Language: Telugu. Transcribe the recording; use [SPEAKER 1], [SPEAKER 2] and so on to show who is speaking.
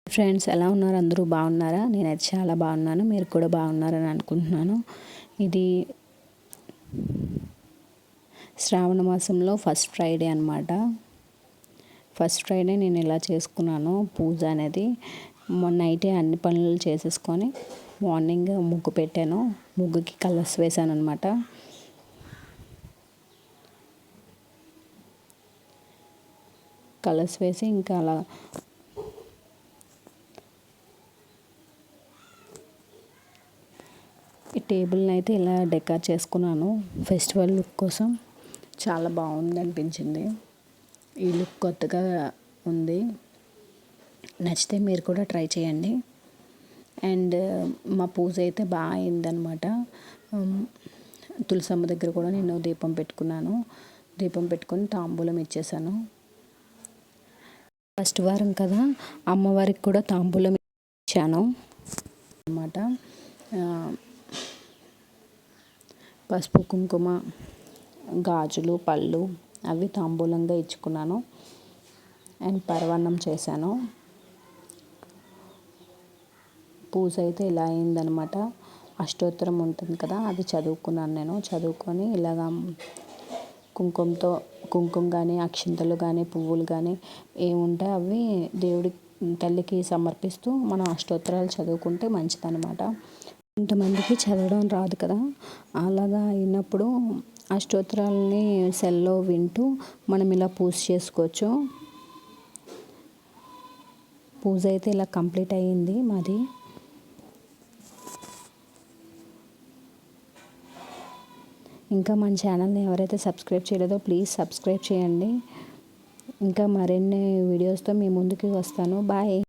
[SPEAKER 1] ఫ్రెండ్స్ ఎలా ఉన్నారు? అందరూ బాగున్నారా? నేనైతే చాలా బాగున్నాను. మీరు కూడా బాగున్నారని అనుకుంటున్నాను. ఇది శ్రావణ మాసంలో ఫస్ట్ ఫ్రైడే అనమాట. ఫస్ట్ ఫ్రైడే నేను ఇలా చేసుకున్నాను పూజ అనేది. మొన్న నైటే అన్ని పనులు చేసేసుకొని మార్నింగ్ ముగ్గు పెట్టాను. ముగ్గుకి కలర్స్ వేసాను అనమాట. కలర్స్ వేసి ఇంకా అలా ఈ టేబుల్ని అయితే ఇలా డెకర్ చేసుకున్నాను ఫెస్టివల్ లుక్ కోసం. చాలా బాగుంది అనిపించింది. ఈ లుక్ కొత్తగా ఉంది. నచ్చితే మీరు కూడా ట్రై చేయండి. అండ్ మా పూజ అయితే బాగా అయిందనమాట. తులసమ్మ దగ్గర కూడా నేను దీపం పెట్టుకున్నాను. దీపం పెట్టుకొని తాంబూలం ఇచ్చేసాను. ఫస్ట్ వారం కదా, అమ్మవారికి కూడా తాంబూలం ఇచ్చాను అన్నమాట. పసుపు కుంకుమ గాజులు పళ్ళు అవి తాంబూలంగా ఇచ్చుకున్నాను. అండ్ పరవాన్నం చేశాను. పూజ అయితే ఇలా అయిందనమాట. అష్టోత్తరం ఉంటుంది కదా, అది చదువుకున్నాను నేను. చదువుకొని ఇలాగా కుంకుమ కానీ అక్షింతలు కానీ పువ్వులు కానీ ఏముంటే అవి దేవుడి తల్లికి సమర్పిస్తూ మనం అష్టోత్తరాలు చదువుకుంటే మంచిదన్నమాట. కొంతమందికి చదవడం రాదు కదా, అలాగా అయినప్పుడు అష్టోత్తరాలని సెల్లో వింటూ మనం ఇలా పూజ చేసుకోవచ్చు. పూజ అయితే ఇలా కంప్లీట్ అయ్యింది మాది. ఇంకా మన ఛానల్ని ఎవరైతే సబ్స్క్రైబ్ చేయలేదో ప్లీజ్ సబ్స్క్రైబ్ చేయండి. ఇంకా మరిన్ని వీడియోస్తో మీ ముందుకి వస్తాను. బాయ్.